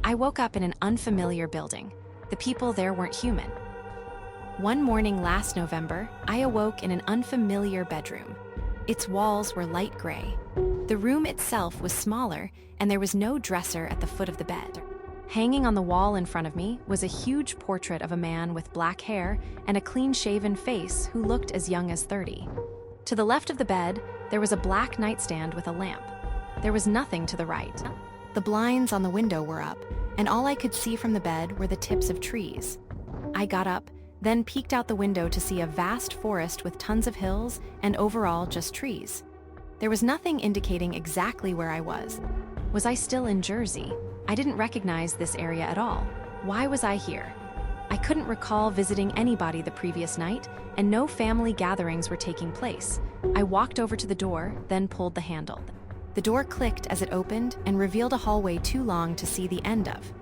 I woke up in an unfamiliar building. The people there weren't human. One morning last November, I awoke in an unfamiliar bedroom. Its walls were light gray. The room itself was smaller, and there was no dresser at the foot of the bed. Hanging on the wall in front of me was a huge portrait of a man with black hair and a clean-shaven face who looked as young as 30. To the left of the bed, there was a black nightstand with a lamp. There was nothing to the right. The blinds on the window were up, and all I could see from the bed were the tips of trees. I got up, then peeked out the window to see a vast forest with tons of hills and overall just trees. There was nothing indicating exactly where I was. Was I still in Jersey? I didn't recognize this area at all. Why was I here? I couldn't recall visiting anybody the previous night, and no family gatherings were taking place. I walked over to the door, then pulled the handle. The door clicked as it opened and revealed a hallway too long to see the end of.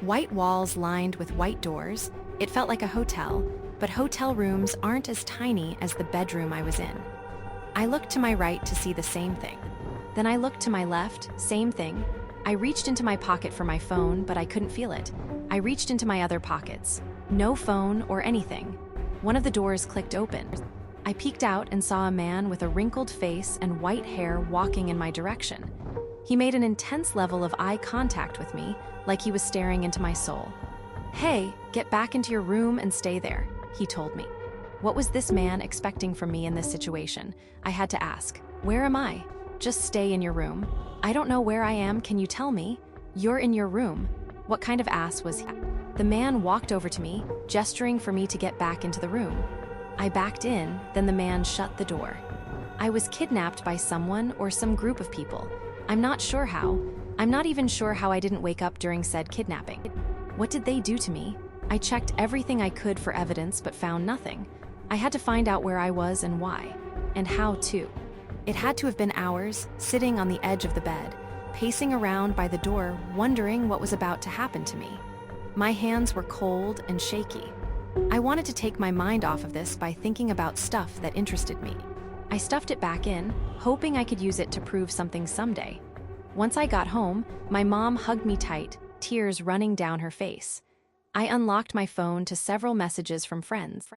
White walls lined with white doors. It felt like a hotel, but hotel rooms aren't as tiny as the bedroom I was in. I looked to my right to see the same thing. Then I looked to my left, same thing. I reached into my pocket for my phone, but I couldn't feel it. I reached into my other pockets. No phone or anything. One of the doors clicked open. I peeked out and saw a man with a wrinkled face and white hair walking in my direction. He made an intense level of eye contact with me, like he was staring into my soul. "Hey, get back into your room and stay there," he told me. What was this man expecting from me in this situation? I had to ask. Where am I? Just stay in your room. I don't know where I am, can you tell me? You're in your room. What kind of ass was he? The man walked over to me, gesturing for me to get back into the room. I backed in, then the man shut the door. I was kidnapped by someone or some group of people. I'm not sure how. I'm not even sure how I didn't wake up during said kidnapping. What did they do to me? I checked everything I could for evidence but found nothing. I had to find out where I was and why, and how too. It had to have been hours, sitting on the edge of the bed, pacing around by the door, wondering what was about to happen to me. My hands were cold and shaky. I wanted to take my mind off of this by thinking about stuff that interested me. I stuffed it back in, hoping I could use it to prove something someday. Once I got home, my mom hugged me tight, tears running down her face. I unlocked my phone to several messages from friends.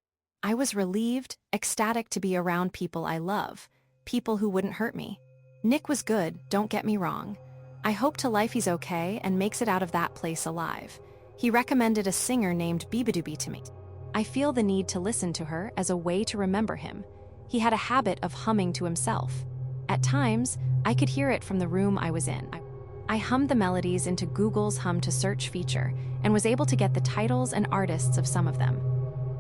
I was relieved, ecstatic to be around people I love, people who wouldn't hurt me. Nick was good, don't get me wrong. I hope to life he's okay and makes it out of that place alive. He recommended a singer named Beabadoobie to me. I feel the need to listen to her as a way to remember him. He had a habit of humming to himself. At times, I could hear it from the room I was in. I hummed the melodies into Google's Hum to Search feature and was able to get the titles and artists of some of them.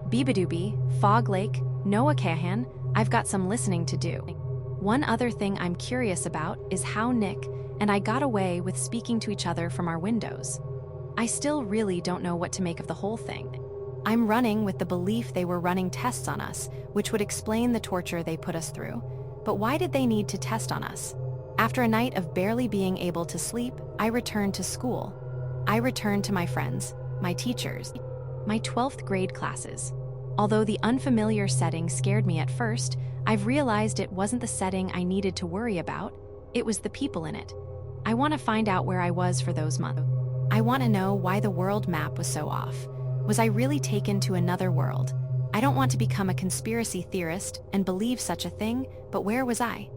Beabadoobie, Fog Lake, Noah Kahan, I've got some listening to do. One other thing I'm curious about is how Nick and I got away with speaking to each other from our windows. I still really don't know what to make of the whole thing. I'm running with the belief they were running tests on us, which would explain the torture they put us through. But why did they need to test on us? After a night of barely being able to sleep, I returned to school. I returned to my friends, my teachers, my 12th grade classes. Although the unfamiliar setting scared me at first, I've realized it wasn't the setting I needed to worry about, it was the people in it. I want to find out where I was for those months. I want to know why the world map was so off. Was I really taken to another world? I don't want to become a conspiracy theorist and believe such a thing, but where was I?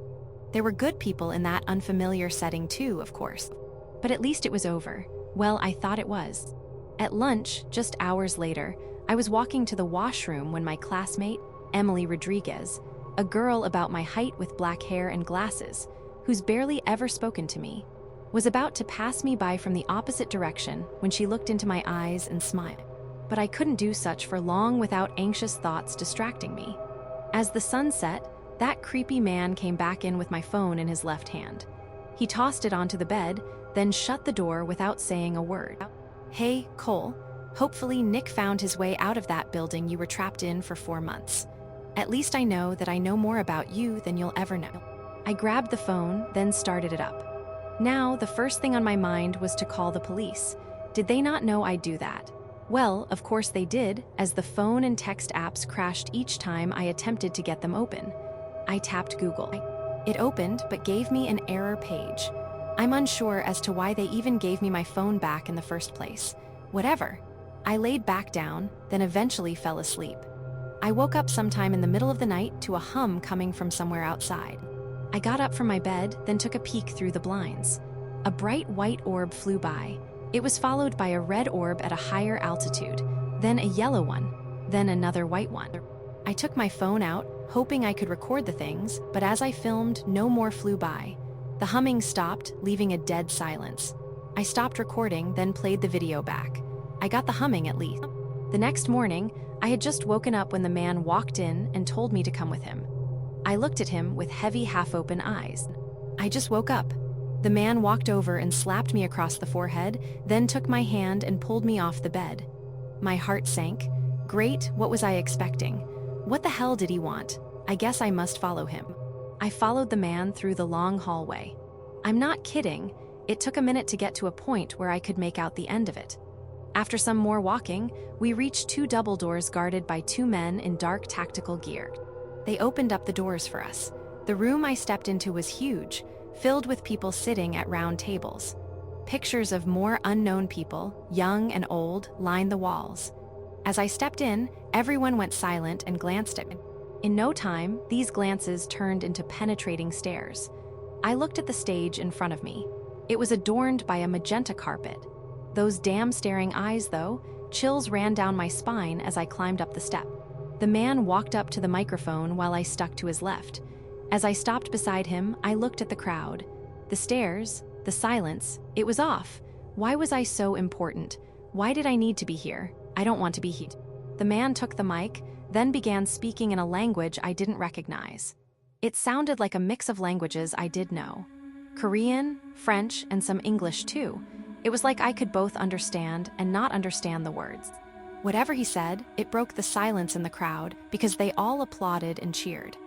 There were good people in that unfamiliar setting too, of course. But at least it was over. Well, I thought it was. At lunch, just hours later, I was walking to the washroom when my classmate, Emily Rodriguez, a girl about my height with black hair and glasses, who's barely ever spoken to me, was about to pass me by from the opposite direction when she looked into my eyes and smiled. But I couldn't do such for long without anxious thoughts distracting me. As the sun set, that creepy man came back in with my phone in his left hand. He tossed it onto the bed, then shut the door without saying a word. "Hey, Cole, hopefully Nick found his way out of that building you were trapped in for 4 months. At least I know that I know more about you than you'll ever know." I grabbed the phone, then started it up. Now, the first thing on my mind was to call the police. Did they not know I'd do that? Well, of course they did, as the phone and text apps crashed each time I attempted to get them open. I tapped Google. It opened, but gave me an error page. I'm unsure as to why they even gave me my phone back in the first place. Whatever. I laid back down, then eventually fell asleep. I woke up sometime in the middle of the night to a hum coming from somewhere outside. I got up from my bed, then took a peek through the blinds. A bright white orb flew by. It was followed by a red orb at a higher altitude, then a yellow one, then another white one. I took my phone out, hoping I could record the things, but as I filmed, no more flew by. The humming stopped, leaving a dead silence. I stopped recording, then played the video back. I got the humming at least. The next morning, I had just woken up when the man walked in and told me to come with him. I looked at him with heavy, half-open eyes. I just woke up. The man walked over and slapped me across the forehead, then took my hand and pulled me off the bed. My heart sank. Great, what was I expecting? What the hell did he want? I guess I must follow him. I followed the man through the long hallway. I'm not kidding. It took a minute to get to a point where I could make out the end of it. After some more walking, we reached 2 double doors guarded by 2 men in dark tactical gear. They opened up the doors for us. The room I stepped into was huge, filled with people sitting at round tables. Pictures of more unknown people, young and old, lined the walls. As I stepped in, everyone went silent and glanced at me. In no time, these glances turned into penetrating stares. I looked at the stage in front of me. It was adorned by a magenta carpet. Those damn staring eyes, though, chills ran down my spine as I climbed up the step. The man walked up to the microphone while I stuck to his left. As I stopped beside him, I looked at the crowd. The stares, the silence, it was off. Why was I so important? Why did I need to be here? I don't want to be here. The man took the mic, then began speaking in a language I didn't recognize. It sounded like a mix of languages I did know. Korean, French, and some English too. It was like I could both understand and not understand the words. Whatever he said, it broke the silence in the crowd because they all applauded and cheered.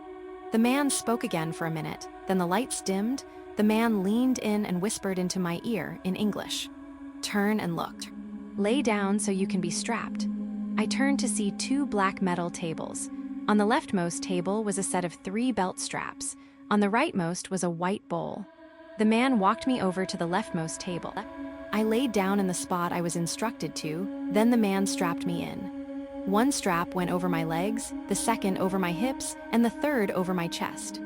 The man spoke again for a minute, then the lights dimmed. The man leaned in and whispered into my ear in English. "Turn and look. Lay down so you can be strapped." I turned to see 2 black metal tables. On the leftmost table was a set of 3 belt straps. On the rightmost was a white bowl. The man walked me over to the leftmost table. I laid down in the spot I was instructed to, then the man strapped me in. 1 strap went over my legs, the second over my hips, and the third over my chest.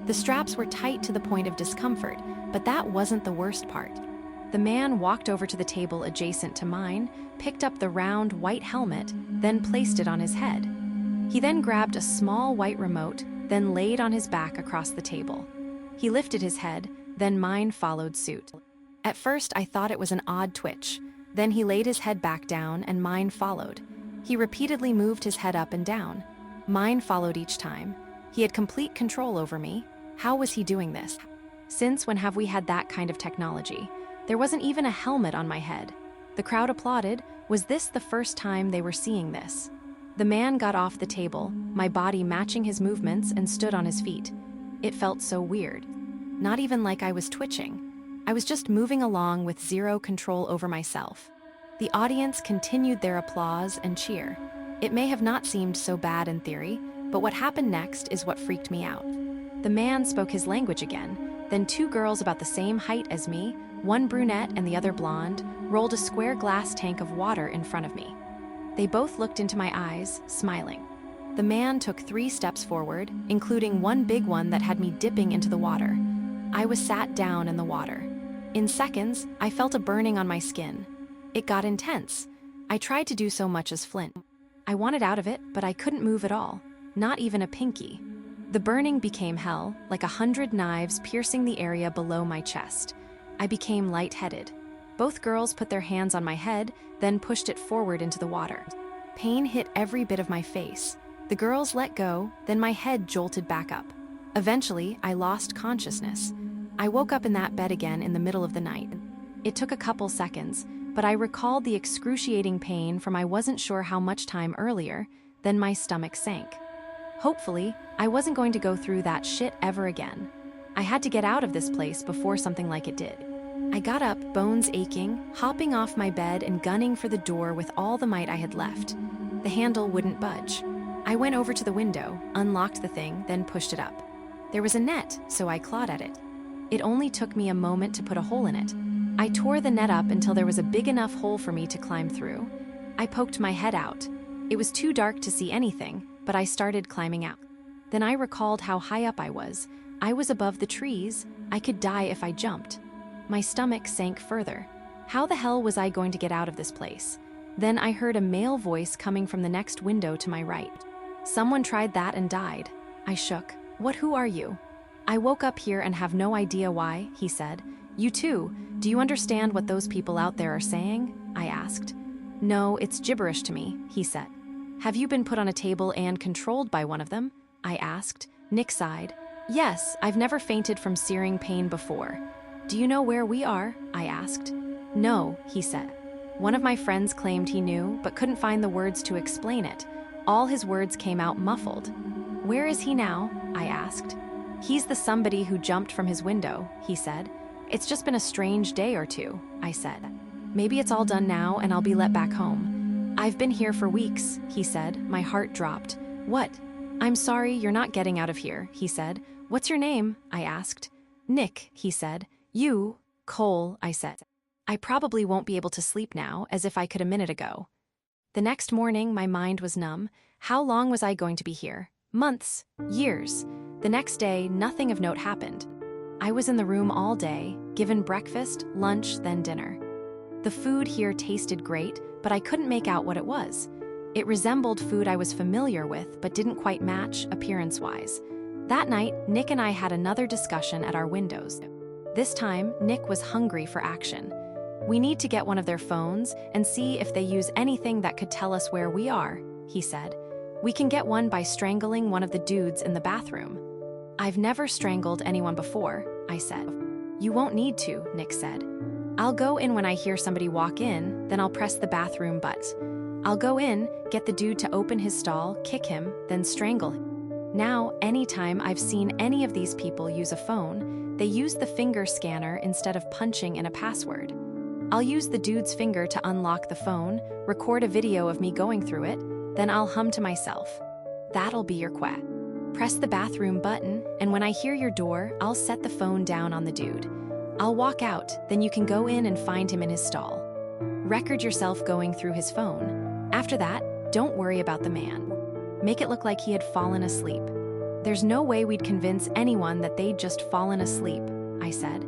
The straps were tight to the point of discomfort, but that wasn't the worst part. The man walked over to the table adjacent to mine, picked up the round white helmet, then placed it on his head. He then grabbed a small white remote, then laid on his back across the table. He lifted his head, then mine followed suit. At first, I thought it was an odd twitch. Then he laid his head back down and mine followed. He repeatedly moved his head up and down. Mine followed each time. He had complete control over me. How was he doing this? Since when have we had that kind of technology? There wasn't even a helmet on my head. The crowd applauded. Was this the first time they were seeing this? The man got off the table, my body matching his movements, and stood on his feet. It felt so weird. Not even like I was twitching. I was just moving along with zero control over myself. The audience continued their applause and cheer. It may have not seemed so bad in theory, but what happened next is what freaked me out. The man spoke his language again, then 2 girls about the same height as me, one brunette and the other blonde, rolled a square glass tank of water in front of me. They both looked into my eyes, smiling. The man took 3 steps forward, including one big one that had me dipping into the water. I was sat down in the water. In seconds, I felt a burning on my skin. It got intense. I tried to do so much as flint. I wanted out of it, but I couldn't move at all, not even a pinky. The burning became hell, like 100 knives piercing the area below my chest. I became lightheaded. Both girls put their hands on my head, then pushed it forward into the water. Pain hit every bit of my face. The girls let go, then my head jolted back up. Eventually, I lost consciousness. I woke up in that bed again in the middle of the night. It took a couple seconds, but I recalled the excruciating pain from I wasn't sure how much time earlier, then my stomach sank. Hopefully, I wasn't going to go through that shit ever again. I had to get out of this place before something like it did. I got up, bones aching, hopping off my bed and gunning for the door with all the might I had left. The handle wouldn't budge. I went over to the window, unlocked the thing, then pushed it up. There was a net, so I clawed at it. It only took me a moment to put a hole in it. I tore the net up until there was a big enough hole for me to climb through. I poked my head out. It was too dark to see anything, but I started climbing out. Then I recalled how high up I was. I was above the trees. I could die if I jumped. My stomach sank further. How the hell was I going to get out of this place? Then I heard a male voice coming from the next window to my right. Someone tried that and died. I shook. Who are you? I woke up here and have no idea why, he said. You too. Do you understand what those people out there are saying? I asked. No, it's gibberish to me, he said. Have you been put on a table and controlled by one of them? I asked. Nick sighed. Yes, I've never fainted from searing pain before. Do you know where we are? I asked. No, he said. One of my friends claimed he knew, but couldn't find the words to explain it. All his words came out muffled. Where is he now? I asked. He's the somebody who jumped from his window, he said. It's just been a strange day or two, I said. Maybe it's all done now and I'll be let back home. I've been here for weeks, he said. My heart dropped. What? I'm sorry, you're not getting out of here, he said. What's your name? I asked. Nick, he said. You? Cole, I said. I probably won't be able to sleep now, as if I could a minute ago. The next morning, my mind was numb. How long was I going to be here? Months? Years? The next day, nothing of note happened. I was in the room all day, given breakfast, lunch, then dinner. The food here tasted great, but I couldn't make out what it was. It resembled food I was familiar with, but didn't quite match appearance-wise. That night, Nick and I had another discussion at our windows. This time, Nick was hungry for action. We need to get one of their phones and see if they use anything that could tell us where we are, he said. We can get one by strangling one of the dudes in the bathroom. I've never strangled anyone before, I said. You won't need to, Nick said. I'll go in when I hear somebody walk in, then I'll press the bathroom button. I'll go in, get the dude to open his stall, kick him, then strangle him. Now, anytime I've seen any of these people use a phone, they use the finger scanner instead of punching in a password. I'll use the dude's finger to unlock the phone, record a video of me going through it, then I'll hum to myself. That'll be your quack. Press the bathroom button, and when I hear your door, I'll set the phone down on the dude. I'll walk out, then you can go in and find him in his stall. Record yourself going through his phone. After that, don't worry about the man. Make it look like he had fallen asleep. There's no way we'd convince anyone that they'd just fallen asleep, I said.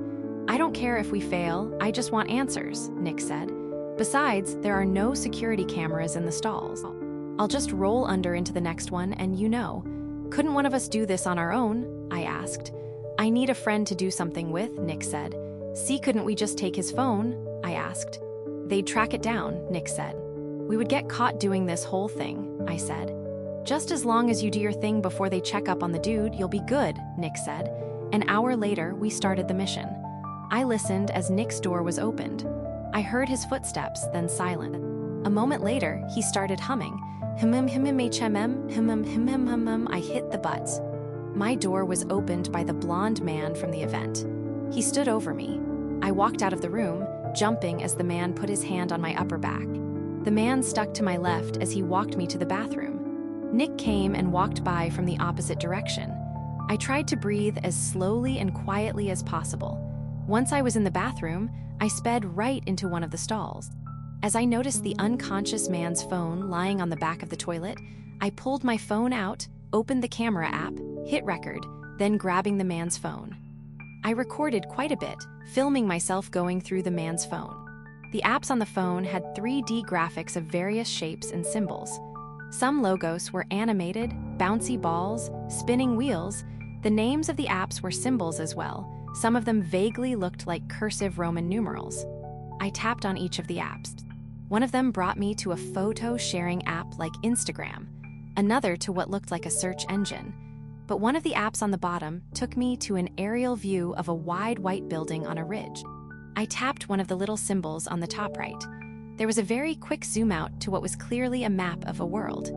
I don't care if we fail, I just want answers, Nick said. Besides, there are no security cameras in the stalls. I'll just roll under into the next one and you know. Couldn't one of us do this on our own? I asked. I need a friend to do something with, Nick said. See, couldn't we just take his phone? I asked. They'd track it down, Nick said. We would get caught doing this whole thing, I said. Just as long as you do your thing before they check up on the dude, you'll be good, Nick said. An hour later, we started the mission. I listened as Nick's door was opened. I heard his footsteps, then silent. A moment later, he started humming. I hit the butts. My door was opened by the blonde man from the event. He stood over me. I walked out of the room, jumping as the man put his hand on my upper back. The man stuck to my left as he walked me to the bathroom. Nick came and walked by from the opposite direction. I tried to breathe as slowly and quietly as possible. Once I was in the bathroom, I sped right into one of the stalls. As I noticed the unconscious man's phone lying on the back of the toilet, I pulled my phone out, opened the camera app, hit record, then grabbing the man's phone. I recorded quite a bit, filming myself going through the man's phone. The apps on the phone had 3D graphics of various shapes and symbols. Some logos were animated, bouncy balls, spinning wheels. The names of the apps were symbols as well. Some of them vaguely looked like cursive Roman numerals. I tapped on each of the apps. One of them brought me to a photo-sharing app like Instagram, another to what looked like a search engine. But one of the apps on the bottom took me to an aerial view of a wide white building on a ridge. I tapped one of the little symbols on the top right. There was a very quick zoom out to what was clearly a map of a world.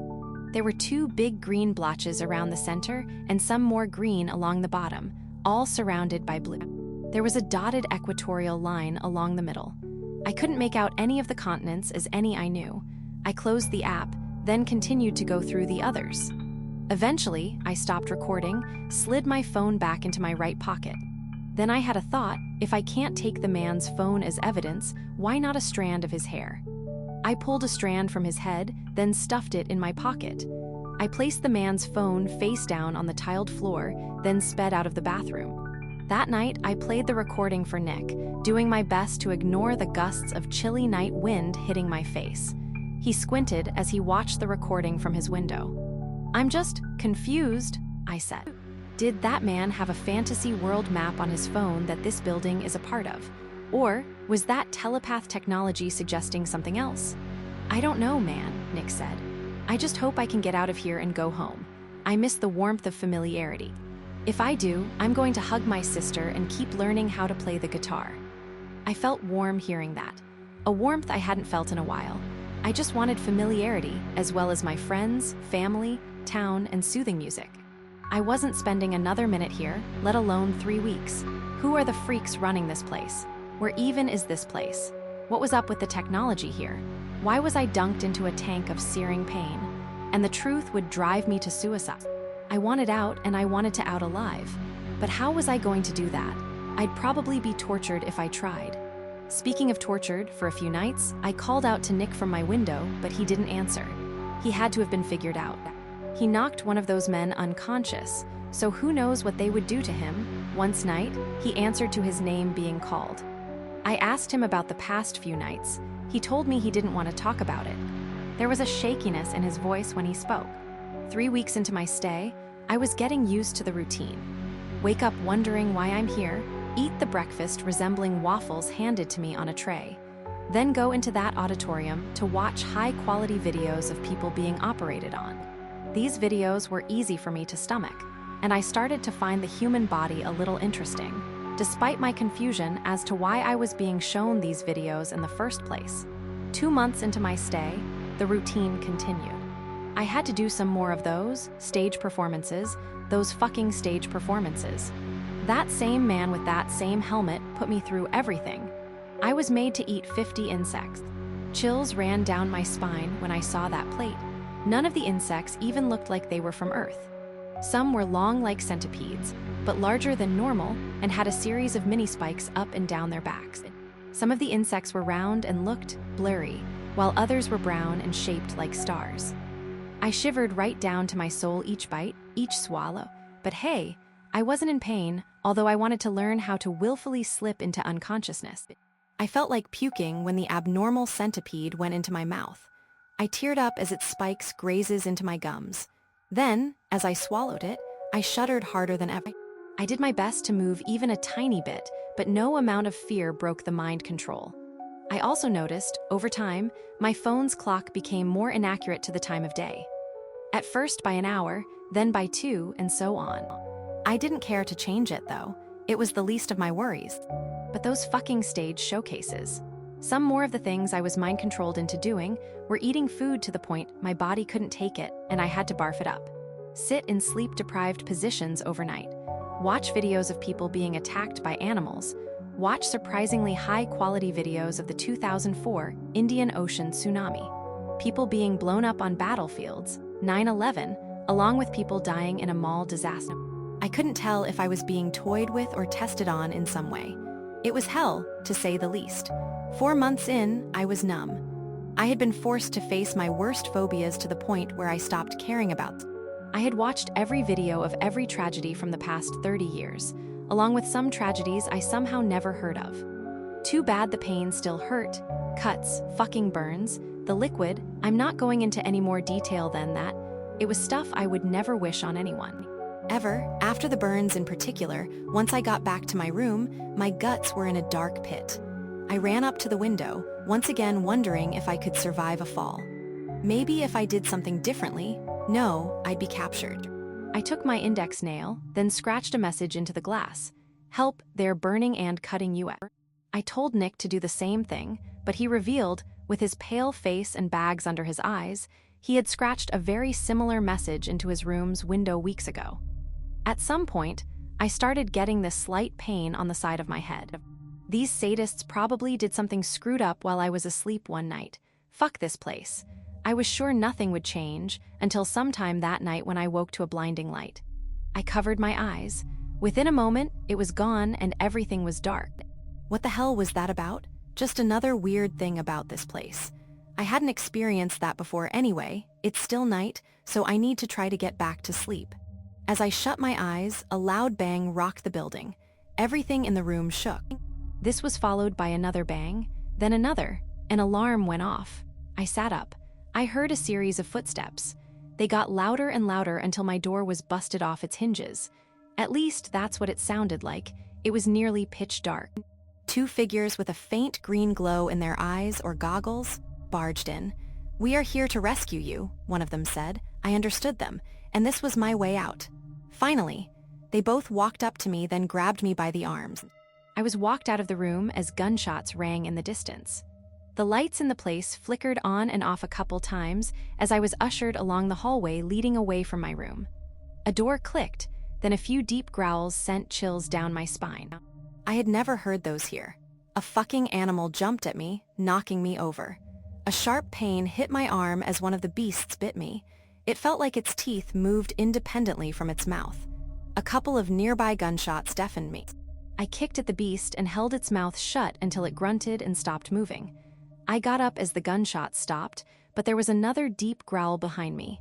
There were 2 big green blotches around the center and some more green along the bottom, all surrounded by blue. There was a dotted equatorial line along the middle. I couldn't make out any of the continents as any I knew. I closed the app, then continued to go through the others. Eventually, I stopped recording, slid my phone back into my right pocket. Then I had a thought, if I can't take the man's phone as evidence, why not a strand of his hair? I pulled a strand from his head, then stuffed it in my pocket. I placed the man's phone face down on the tiled floor, then sped out of the bathroom. That night, I played the recording for Nick, doing my best to ignore the gusts of chilly night wind hitting my face. He squinted as he watched the recording from his window. "I'm just confused," I said. Did that man have a fantasy world map on his phone that this building is a part of? Or was that telepath technology suggesting something else? "I don't know, man," Nick said. "I just hope I can get out of here and go home. I miss the warmth of familiarity. If I do, I'm going to hug my sister and keep learning how to play the guitar." I felt warm hearing that. A warmth I hadn't felt in a while. I just wanted familiarity, as well as my friends, family, town, and soothing music. I wasn't spending another minute here, let alone 3 weeks. Who are the freaks running this place? Where even is this place? What was up with the technology here? Why was I dunked into a tank of searing pain? And the truth would drive me to suicide. I wanted out, and I wanted to out alive. But how was I going to do that? I'd probably be tortured if I tried. Speaking of tortured, for a few nights, I called out to Nick from my window, but he didn't answer. He had to have been figured out. He knocked one of those men unconscious, so who knows what they would do to him. Once night, he answered to his name being called. I asked him about the past few nights. He told me he didn't want to talk about it. There was a shakiness in his voice when he spoke. 3 weeks into my stay, I was getting used to the routine. Wake up wondering why I'm here, eat the breakfast resembling waffles handed to me on a tray, then go into that auditorium to watch high-quality videos of people being operated on. These videos were easy for me to stomach, and I started to find the human body a little interesting, despite my confusion as to why I was being shown these videos in the first place. 2 months into my stay, the routine continued. I had to do some more of those stage performances, those fucking stage performances. That same man with that same helmet put me through everything. I was made to eat 50 insects. Chills ran down my spine when I saw that plate. None of the insects even looked like they were from Earth. Some were long like centipedes, but larger than normal and had a series of mini spikes up and down their backs. Some of the insects were round and looked blurry, while others were brown and shaped like stars. I shivered right down to my soul each bite, each swallow. But hey, I wasn't in pain, although I wanted to learn how to willfully slip into unconsciousness. I felt like puking when the abnormal centipede went into my mouth. I teared up as its spikes grazes into my gums. Then, as I swallowed it, I shuddered harder than ever. I did my best to move even a tiny bit, but no amount of fear broke the mind control. I also noticed, over time, my phone's clock became more inaccurate to the time of day. At first by an hour, then by 2, and so on. I didn't care to change it, though. It was the least of my worries. But those fucking stage showcases. Some more of the things I was mind-controlled into doing were eating food to the point my body couldn't take it and I had to barf it up. Sit in sleep-deprived positions overnight. Watch videos of people being attacked by animals. Watch surprisingly high-quality videos of the 2004 Indian Ocean tsunami. People being blown up on battlefields, 9/11, along with people dying in a mall disaster. I couldn't tell if I was being toyed with or tested on in some way. It was hell, to say the least. 4 months in, I was numb. I had been forced to face my worst phobias to the point where I stopped caring about them. I had watched every video of every tragedy from the past 30 years, along with some tragedies I somehow never heard of. Too bad the pain still hurt. Cuts, fucking burns, the liquid. I'm not going into any more detail than that. It was stuff I would never wish on anyone. Ever, after the burns in particular, once I got back to my room, my guts were in a dark pit. I ran up to the window, once again wondering if I could survive a fall. Maybe if I did something differently, no, I'd be captured. I took my index nail, then scratched a message into the glass. "Help, they're burning and cutting you up." I told Nick to do the same thing, but he revealed, with his pale face and bags under his eyes, he had scratched a very similar message into his room's window weeks ago. At some point, I started getting this slight pain on the side of my head. These sadists probably did something screwed up while I was asleep one night. Fuck this place. I was sure nothing would change until sometime that night when I woke to a blinding light. I covered my eyes. Within a moment, it was gone and everything was dark. What the hell was that about? Just another weird thing about this place. I hadn't experienced that before anyway. It's still night, so I need to try to get back to sleep. As I shut my eyes, a loud bang rocked the building. Everything in the room shook. This was followed by another bang, then another. An alarm went off. I sat up. I heard a series of footsteps. They got louder and louder until my door was busted off its hinges. At least that's what it sounded like. It was nearly pitch dark. Two figures with a faint green glow in their eyes or goggles barged in. "We are here to rescue you," one of them said. I understood them, and this was my way out. Finally, they both walked up to me, then grabbed me by the arms. I was walked out of the room as gunshots rang in the distance. The lights in the place flickered on and off a couple times as I was ushered along the hallway leading away from my room. A door clicked, then a few deep growls sent chills down my spine. I had never heard those here. A fucking animal jumped at me, knocking me over. A sharp pain hit my arm as one of the beasts bit me. It felt like its teeth moved independently from its mouth. A couple of nearby gunshots deafened me. I kicked at the beast and held its mouth shut until it grunted and stopped moving. I got up as the gunshots stopped, but there was another deep growl behind me.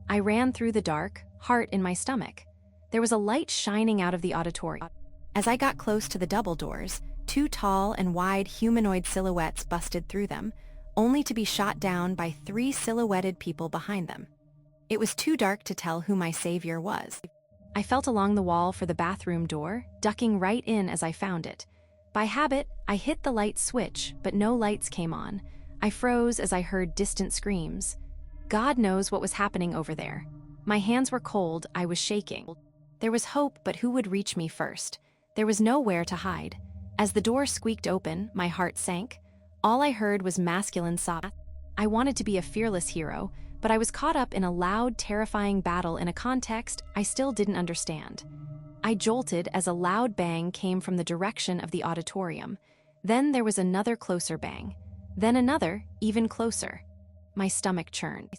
I ran through the dark, heart in my stomach. There was a light shining out of the auditorium. As I got close to the double doors, two tall and wide humanoid silhouettes busted through them, only to be shot down by three silhouetted people behind them. It was too dark to tell who my savior was. I felt along the wall for the bathroom door, ducking right in as I found it. By habit, I hit the light switch, but no lights came on. I froze as I heard distant screams. God knows what was happening over there. My hands were cold, I was shaking. There was hope, but who would reach me first? There was nowhere to hide. As the door squeaked open, my heart sank. All I heard was masculine sob. I wanted to be a fearless hero, but I was caught up in a loud, terrifying battle in a context I still didn't understand. I jolted as a loud bang came from the direction of the auditorium. Then there was another closer bang. Then another, even closer. My stomach churned.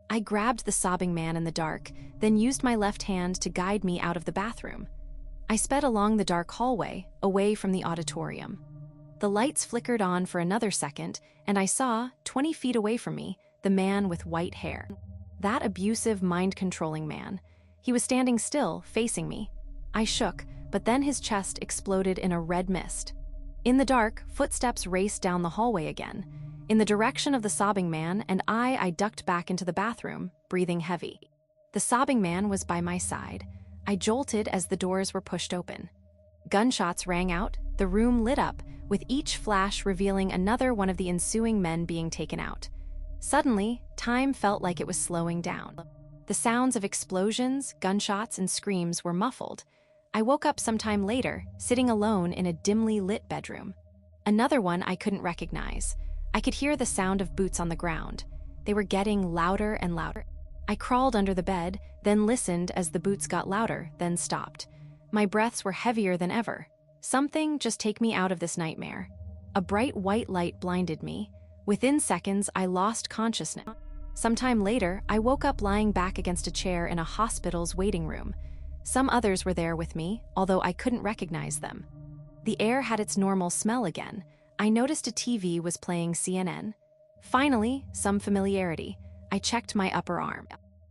I grabbed the sobbing man in the dark, then used my left hand to guide me out of the bathroom. I sped along the dark hallway, away from the auditorium. The lights flickered on for another second, and I saw, 20 feet away from me, the man with white hair. That abusive, mind-controlling man. He was standing still, facing me. I shook, but then his chest exploded in a red mist. In the dark, footsteps raced down the hallway again, in the direction of the sobbing man, and I ducked back into the bathroom, breathing heavy. The sobbing man was by my side. I jolted as the doors were pushed open. Gunshots rang out, the room lit up, with each flash revealing another one of the ensuing men being taken out. Suddenly, time felt like it was slowing down. The sounds of explosions, gunshots, and screams were muffled. I woke up sometime later, sitting alone in a dimly lit bedroom. Another one I couldn't recognize. I could hear the sound of boots on the ground. They were getting louder and louder. I crawled under the bed, then listened as the boots got louder, then stopped. My breaths were heavier than ever. Something just take me out of this nightmare. A bright white light blinded me. Within seconds, I lost consciousness. Sometime later, I woke up lying back against a chair in a hospital's waiting room. Some others were there with me, although I couldn't recognize them. The air had its normal smell again. I noticed a TV was playing CNN. Finally, some familiarity. I checked my upper arm.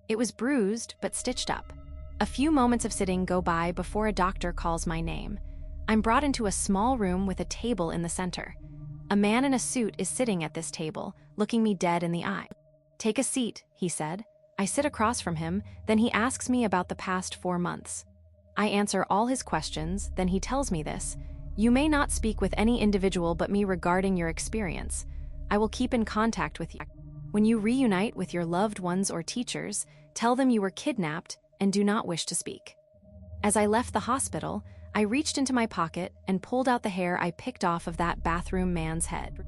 It was bruised, but stitched up. A few moments of sitting go by before a doctor calls my name. I'm brought into a small room with a table in the center. A man in a suit is sitting at this table, looking me dead in the eye. "Take a seat," he said. I sit across from him, then he asks me about the past 4 months. I answer all his questions, then he tells me this: "You may not speak with any individual but me regarding your experience. I will keep in contact with you. When you reunite with your loved ones or teachers, tell them you were kidnapped and do not wish to speak." As I left the hospital, I reached into my pocket and pulled out the hair I picked off of that bathroom man's head.